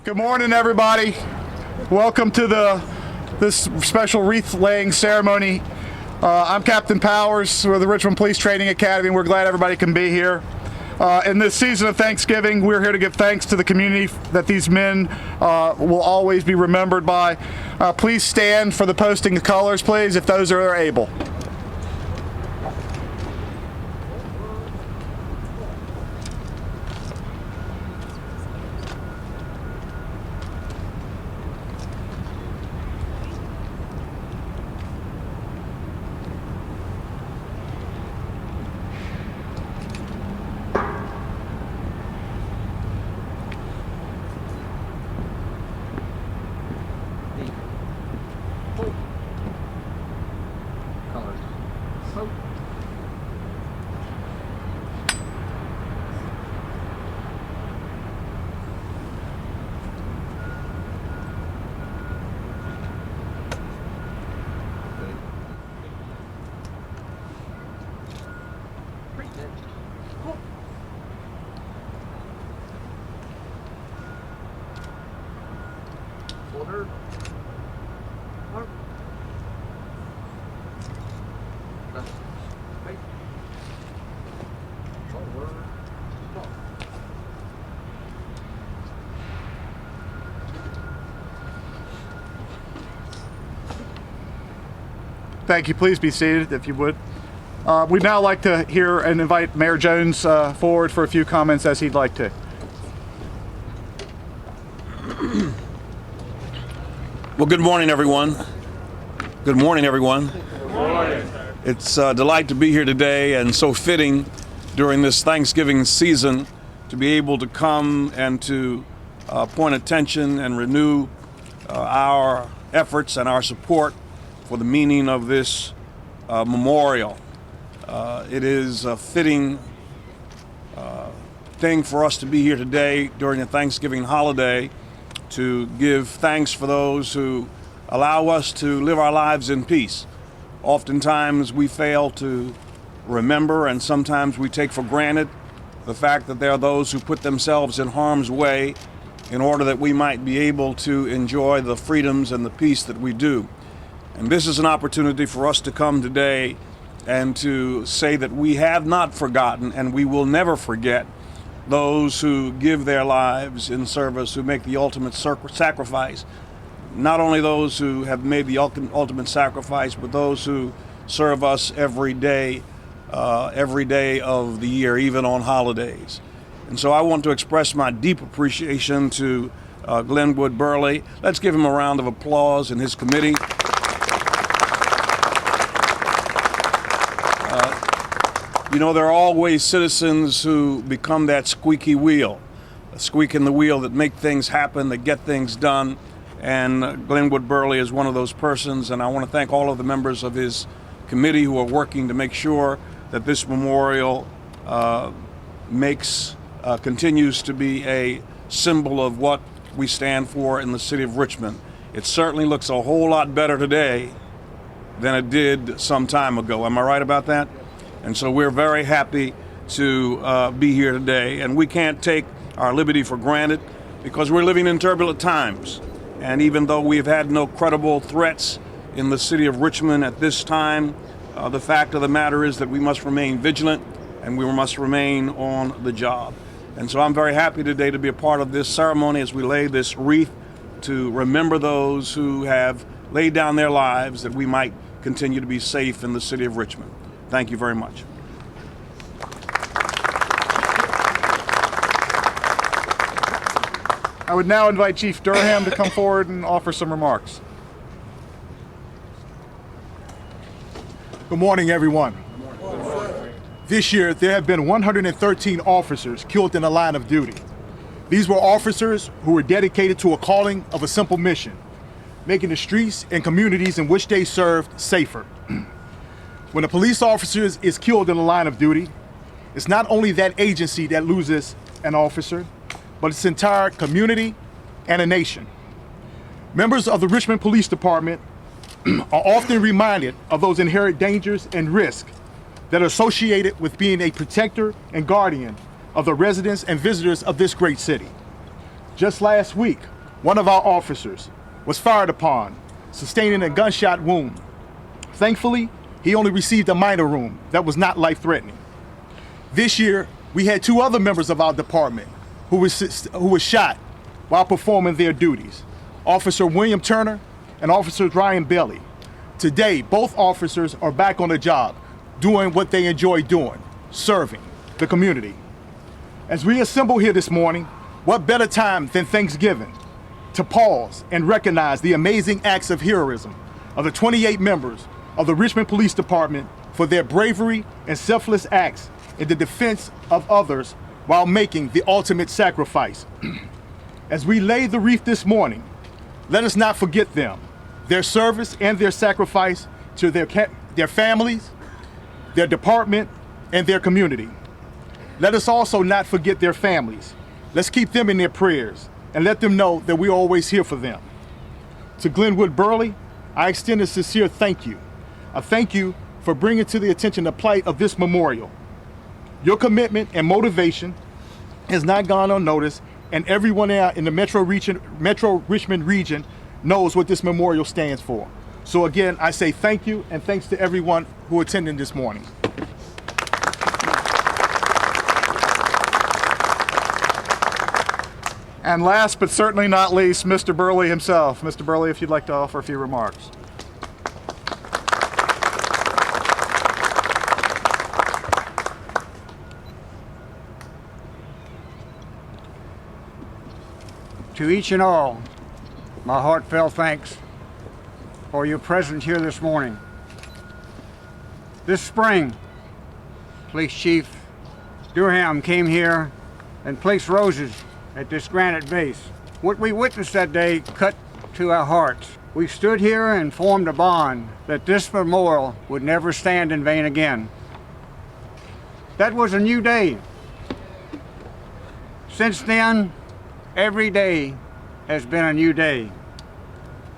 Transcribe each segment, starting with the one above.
Good morning, everybody. Welcome to this special wreath laying ceremony. I'm Captain Powers with the Richmond Police Training Academy, and we're glad everybody can be here. In this season of Thanksgiving, we're here to give thanks to the community that these men will always be remembered by. Please stand for the posting of colors, please, if those are able. Thank you. Please be seated, if you would. We'd now like to hear and invite Mayor Jones forward for a few comments as he'd like to. Well, good morning, everyone. Good morning, everyone. Good morning. It's a delight to be here today, and so fitting during this Thanksgiving season to be able to come and to point attention and renew our efforts and our support for the meaning of this memorial. It is a fitting thing for us to be here today during the Thanksgiving holiday to give thanks for those who allow us to live our lives in peace. Oftentimes we fail to remember, and sometimes we take for granted the fact that there are those who put themselves in harm's way in order that we might be able to enjoy the freedoms and the peace that we do. And this is an opportunity for us to come today and to say that we have not forgotten and we will never forget those who give their lives in service, who make the ultimate sacrifice. Not only those who have made the ultimate sacrifice, but those who serve us every day of the year, even on holidays. And so I want to express my deep appreciation to Glenwood Burley. Let's give him a round of applause and his committee. You know, there are always citizens who become that squeaky wheel, a squeak in the wheel that make things happen, that get things done. And Glenwood Burley is one of those persons, and I want to thank all of the members of his committee who are working to make sure that this memorial continues to be a symbol of what we stand for in the city of Richmond. It certainly looks a whole lot better today than it did some time ago. Am I right about that? And so we're very happy to be here today. And we can't take our liberty for granted because we're living in turbulent times. And even though we've had no credible threats in the city of Richmond at this time, the fact of the matter is that we must remain vigilant and we must remain on the job. And so I'm very happy today to be a part of this ceremony as we lay this wreath to remember those who have laid down their lives that we might continue to be safe in the city of Richmond. Thank you very much. I would now invite Chief Durham to come forward and offer some remarks. Good morning, everyone. Good morning. This year, there have been 113 officers killed in the line of duty. These were officers who were dedicated to a calling of a simple mission, making the streets and communities in which they served safer. When a police officer is killed in the line of duty, it's not only that agency that loses an officer, but its entire community and a nation. Members of the Richmond Police Department are often reminded of those inherent dangers and risks that are associated with being a protector and guardian of the residents and visitors of this great city. Just last week, one of our officers was fired upon, sustaining a gunshot wound. Thankfully, he only received a minor wound that was not life-threatening. This year, we had two other members of our department who was shot while performing their duties, Officer William Turner and Officer Ryan Bailey. Today, both officers are back on the job, doing what they enjoy doing, serving the community. As we assemble here this morning, what better time than Thanksgiving to pause and recognize the amazing acts of heroism of the 28 members of the Richmond Police Department for their bravery and selfless acts in the defense of others while making the ultimate sacrifice. As we lay the wreath this morning, let us not forget them, their service and their sacrifice to their families, their department, and their community. Let us also not forget their families. Let's keep them in their prayers and let them know that we're always here for them. To Glenwood Burley, I extend a sincere thank you. A thank you for bringing to the attention the plight of this memorial. Your commitment and motivation has not gone unnoticed, and everyone in the Metro Richmond region knows what this memorial stands for. So again, I say thank you, and thanks to everyone who attended this morning. And last but certainly not least, Mr. Burley himself. Mr. Burley, if you'd like to offer a few remarks. To each and all, my heartfelt thanks for your presence here this morning. This spring, Police Chief Durham came here and placed roses at this granite base. What we witnessed that day cut to our hearts. We stood here and formed a bond that this memorial would never stand in vain again. That was a new day. Since then, every day has been a new day.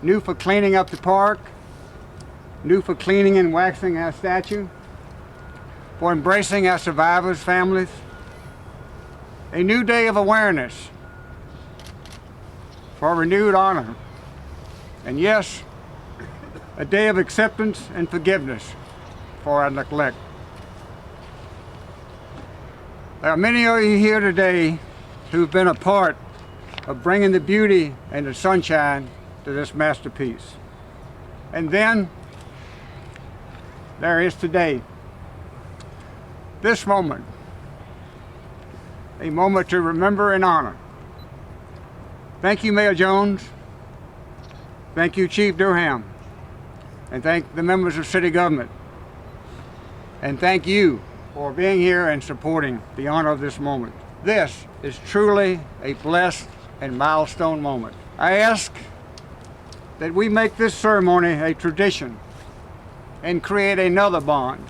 New for cleaning up the park, new for cleaning and waxing our statue, for embracing our survivors' families. A new day of awareness, for renewed honor, and yes, a day of acceptance and forgiveness for our neglect. There are many of you here today who've been a part of bringing the beauty and the sunshine to this masterpiece. And then there is today, this moment, a moment to remember and honor. Thank you, Mayor Jones. Thank you, Chief Durham. And thank the members of city government. And thank you for being here and supporting the honor of this moment. This is truly a blessed and milestone moment. I ask that we make this ceremony a tradition and create another bond,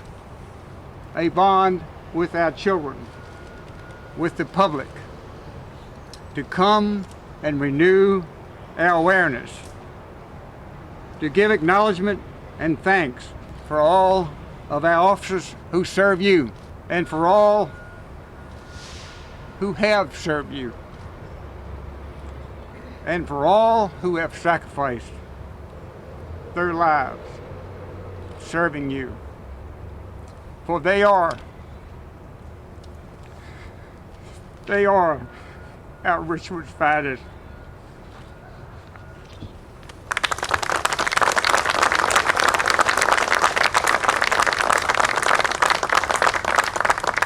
a bond with our children, with the public, to come and renew our awareness, to give acknowledgement and thanks for all of our officers who serve you and for all who have served you and for all who have sacrificed their lives serving you. For they are our Richmond's finest.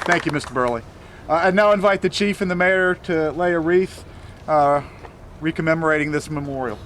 Thank you, Mr. Burley. I now invite the Chief and the Mayor to lay a wreath recommemorating this memorial.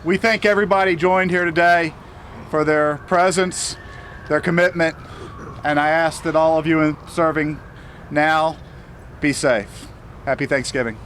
We thank everybody joined here today for their presence, their commitment, and I ask that all of you in serving now be safe. Happy Thanksgiving.